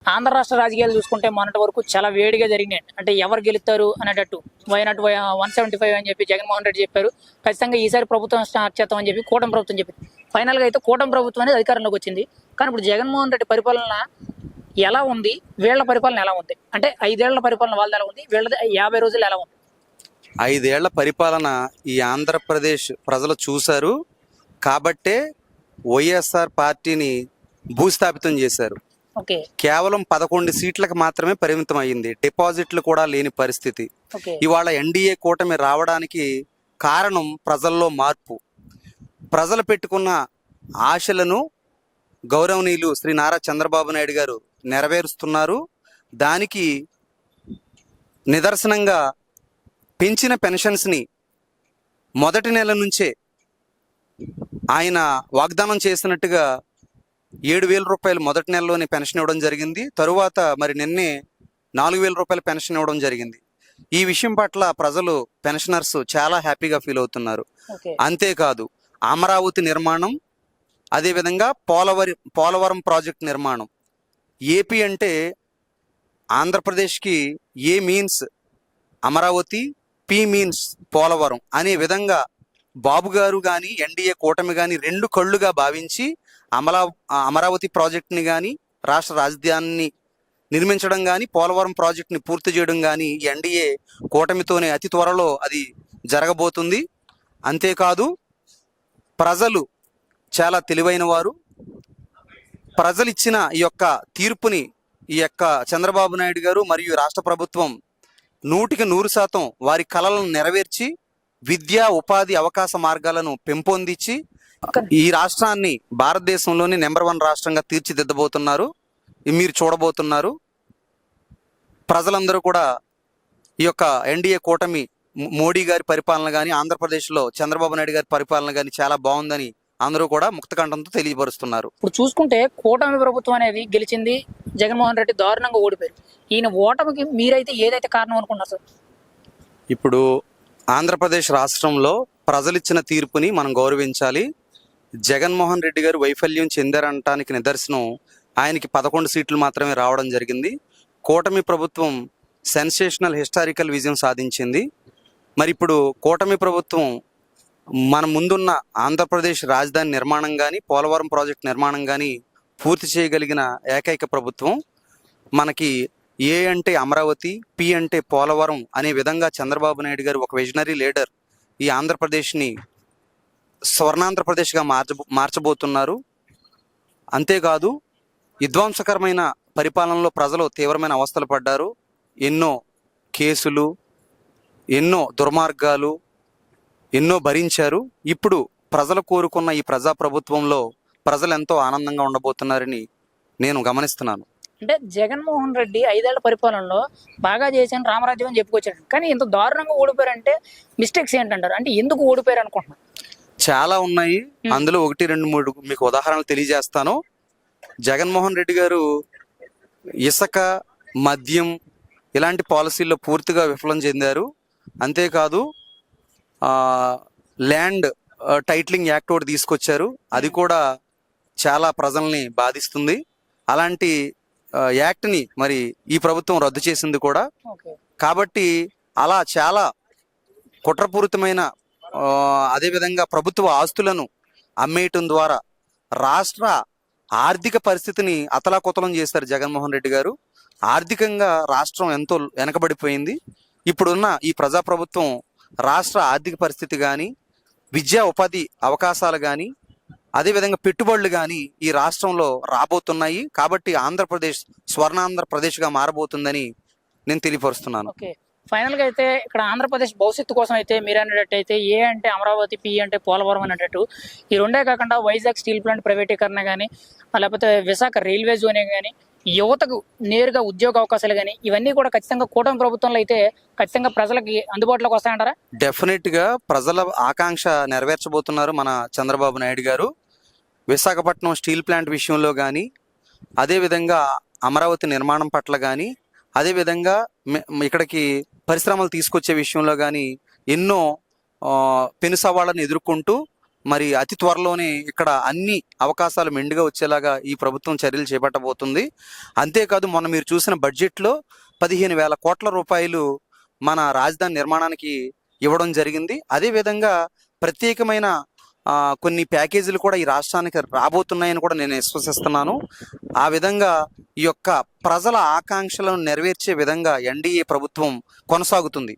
ఆంధ్ర రాష్ట్ర రాజకీయాలు చూసుకుంటే మొన్నటి వరకు చాలా వేడిగా జరిగినాయి. అంటే ఎవరు గెలుస్తారు అనేటట్టు వైనాట్ 175 అని చెప్పి జగన్మోహన్ రెడ్డి చెప్పారు. ఖచ్చితంగా ఈసారి ప్రభుత్వం స్టార్ట్ చేస్తామని చెప్పి కూటమి ప్రభుత్వం చెప్పింది. ఫైనల్గా అయితే కూటమి ప్రభుత్వం అనేది అధికారంలోకి వచ్చింది. కానీ ఇప్పుడు జగన్మోహన్ రెడ్డి పరిపాలన ఎలా ఉంది, వీళ్ళ పరిపాలన ఎలా ఉంది, అంటే 5 ఏళ్ల పరిపాలన వాళ్ళది ఎలా ఉంది, వీళ్ళది 50 రోజులు ఎలా ఉంది? 5 ఏళ్ల పరిపాలన ఈ ఆంధ్రప్రదేశ్ ప్రజలు చూశారు కాబట్టే వైఎస్ఆర్ పార్టీని భూస్థాపితం చేశారు. కేవలం 11 సీట్లకు మాత్రమే పరిమితం అయ్యింది. డిపాజిట్లు కూడా లేని పరిస్థితి. ఇవాళ ఎన్డీఏ కూటమి రావడానికి కారణం ప్రజల్లో మార్పు. ప్రజలు పెట్టుకున్న ఆశలను గౌరవనీయులు శ్రీ నారా చంద్రబాబు నాయుడు గారు నెరవేరుస్తున్నారు. దానికి నిదర్శనంగా పెంచిన పెన్షన్స్ని మొదటి నెల నుంచే ఆయన వాగ్దానం చేసినట్టుగా 7,000 రూపాయలు మొదటి నెలలోనే పెన్షన్ ఇవ్వడం జరిగింది. తరువాత మరి నిన్నే 4,000 రూపాయల పెన్షన్ ఇవ్వడం జరిగింది. ఈ విషయం పట్ల ప్రజలు, పెన్షనర్స్ చాలా హ్యాపీగా ఫీల్ అవుతున్నారు. అంతేకాదు అమరావతి నిర్మాణం, అదేవిధంగా పోలవరం ప్రాజెక్ట్ నిర్మాణం. ఏపీ అంటే ఆంధ్రప్రదేశ్కి A means Amaravati, P means Polavaram అనే విధంగా బాబు గారు కానీ ఎన్డీఏ కూటమి కానీ 2 కళ్ళుగా భావించి అమరావతి ప్రాజెక్టుని కానీ, రాష్ట్ర రాజధానిని నిర్మించడం కానీ, పోలవరం ప్రాజెక్టుని పూర్తి చేయడం కానీ ఎన్డీఏ కూటమితోనే అతి త్వరలో అది జరగబోతుంది. అంతేకాదు ప్రజలు చాలా తెలివైన వారు. ప్రజలు ఇచ్చిన ఈ యొక్క తీర్పుని ఈ యొక్క చంద్రబాబు నాయుడు గారు మరియు రాష్ట్ర ప్రభుత్వం 100% వారి కలలను నెరవేర్చి విద్యా ఉపాధి అవకాశ మార్గాలను పెంపొందించి ఈ రాష్ట్రాన్ని భారతదేశంలోని నెంబర్ 1 రాష్ట్రంగా తీర్చిదిద్దబోతున్నారు. మీరు చూడబోతున్నారు. ప్రజలందరూ కూడా ఈ యొక్క ఎన్డీఏ కూటమి మోడీ గారి పరిపాలన కానీ, ఆంధ్రప్రదేశ్లో చంద్రబాబు నాయుడు గారి పరిపాలన కానీ చాలా బాగుందని అందరూ కూడా ముక్తకంఠంతో తెలియపరుస్తున్నారు. ఇప్పుడు చూసుకుంటే కూటమి ప్రభుత్వం అనేది గెలిచింది, జగన్మోహన్ రెడ్డి దారుణంగా ఓడిపోయారు. ఈయన ఓటమికి మీరైతే ఏదైతే కారణం అనుకున్నారు సార్? ఇప్పుడు ఆంధ్రప్రదేశ్ రాష్ట్రంలో ప్రజలిచ్చిన తీర్పుని మనం గౌరవించాలి. జగన్మోహన్ రెడ్డి గారు వైఫల్యం చెందారనటానికి నిదర్శనం ఆయనకి 11 సీట్లు మాత్రమే రావడం జరిగింది. కూటమి ప్రభుత్వం సెన్సేషనల్ హిస్టారికల్ విజయం సాధించింది. మరి ఇప్పుడు కూటమి ప్రభుత్వం మన ముందున్న ఆంధ్రప్రదేశ్ రాజధాని నిర్మాణం కానీ, పోలవరం ప్రాజెక్ట్ నిర్మాణం కానీ పూర్తి చేయగలిగిన ఏకైక ప్రభుత్వం. మనకి ఏ అంటే అమరావతి, పి అంటే పోలవరం అనే విధంగా చంద్రబాబు నాయుడు గారు ఒక విజనరీ లీడర్ ఈ ఆంధ్రప్రదేశ్ని స్వర్ణాంధ్రప్రదేశ్గా మార్చబోతున్నారు. అంతేకాదు విధ్వంసకరమైన పరిపాలనలో ప్రజలు తీవ్రమైన అవస్థలు పడ్డారు. ఎన్నో కేసులు, ఎన్నో దుర్మార్గాలు, ఎన్నో భరించారు. ఇప్పుడు ప్రజలు కోరుకున్న ఈ ప్రజాప్రభుత్వంలో ప్రజలు ఎంతో ఆనందంగా ఉండబోతున్నారని నేను గమనిస్తున్నాను. అంటే జగన్మోహన్ రెడ్డి 5 ఏళ్ల పరిపాలనలో బాగా చేశాను, రామరాజ్యం అని చెప్పుకొచ్చాడు. కానీ ఇంత దారుణంగా ఓడిపోయారంటే మిస్టేక్స్ ఏంటంటారు? అంటే ఎందుకు ఓడిపోయారు అనుకుంటున్నారు? చాలా ఉన్నాయి. అందులో 1, 2, 3 మీకు ఉదాహరణలు తెలియజేస్తాను. జగన్మోహన్ రెడ్డి గారు ఇసుక, మద్యం ఇలాంటి పాలసీల్లో పూర్తిగా విఫలం చెందారు. అంతేకాదు ల్యాండ్ టైటిలింగ్ యాక్ట్ ఒకటి తీసుకొచ్చారు. అది కూడా చాలా ప్రజల్ని బాధిస్తుంది. అలాంటి యాక్ట్ని మరి ఈ ప్రభుత్వం రద్దు చేసింది కూడా. కాబట్టి అలా చాలా కుట్రపూరితమైన అదేవిధంగా ప్రభుత్వ ఆస్తులను అమ్మేయటం ద్వారా రాష్ట్ర ఆర్థిక పరిస్థితిని అతలాకుతలం చేశారు జగన్మోహన్ రెడ్డి గారు. ఆర్థికంగా రాష్ట్రం ఎంతో వెనకబడిపోయింది. ఇప్పుడున్న ఈ ప్రజాప్రభుత్వం రాష్ట్ర ఆర్థిక పరిస్థితి కానీ, విద్యా ఉపాధి అవకాశాలు కానీ, అదేవిధంగా పెట్టుబడులు కానీ ఈ రాష్ట్రంలో రాబోతున్నాయి. కాబట్టి ఆంధ్రప్రదేశ్ స్వర్ణాంధ్రప్రదేశ్గా మారబోతుందని నేను తెలియపరుస్తున్నాను. ఫైనల్ గా అయితే ఇక్కడ ఆంధ్రప్రదేశ్ భవిష్యత్తు కోసం అయితే మీరు అనేటట్టయితే ఏ అంటే అమరావతి, పి అంటే పోలవరం అనేటట్టు ఈ రెండే కాకుండా వైజాగ్ స్టీల్ ప్లాంట్ ప్రైవేటీకరణ కానీ, లేకపోతే విశాఖ రైల్వే జోనే కానీ, యువతకు నేరుగా ఉద్యోగ అవకాశాలు కానీ ఇవన్నీ కూడా ఖచ్చితంగా కూటమి ప్రభుత్వంలో అయితే ఖచ్చితంగా ప్రజలకి అందుబాటులోకి వస్తాయంటారా? డెఫినెట్ గా ప్రజల ఆకాంక్ష నెరవేర్చబోతున్నారు మన చంద్రబాబు నాయుడు గారు. విశాఖపట్నం స్టీల్ ప్లాంట్ విషయంలో కానీ, అదేవిధంగా అమరావతి నిర్మాణం పట్ల కానీ, అదేవిధంగా ఇక్కడికి పరిశ్రమలు తీసుకొచ్చే విషయంలో కానీ ఎన్నో పెను సవాళ్ళను ఎదుర్కొంటూ మరి అతి త్వరలోనే ఇక్కడ అన్ని అవకాశాలు మెండుగా వచ్చేలాగా ఈ ప్రభుత్వం చర్యలు చేపట్టబోతుంది. అంతేకాదు మొన్న మీరు చూసిన బడ్జెట్లో 15,000 కోట్ల రూపాయలు మన రాజధాని నిర్మాణానికి ఇవ్వడం జరిగింది. అదేవిధంగా ప్రత్యేకమైన కొన్ని ప్యాకేజీలు కూడా ఈ రాష్ట్రానికి రాబోతున్నాయని కూడా నేను విశ్వసిస్తున్నాను. ఆ విధంగా ఈ యొక్క ప్రజల ఆకాంక్షలను నెరవేర్చే విధంగా ఎన్డీఏ ప్రభుత్వం కొనసాగుతుంది.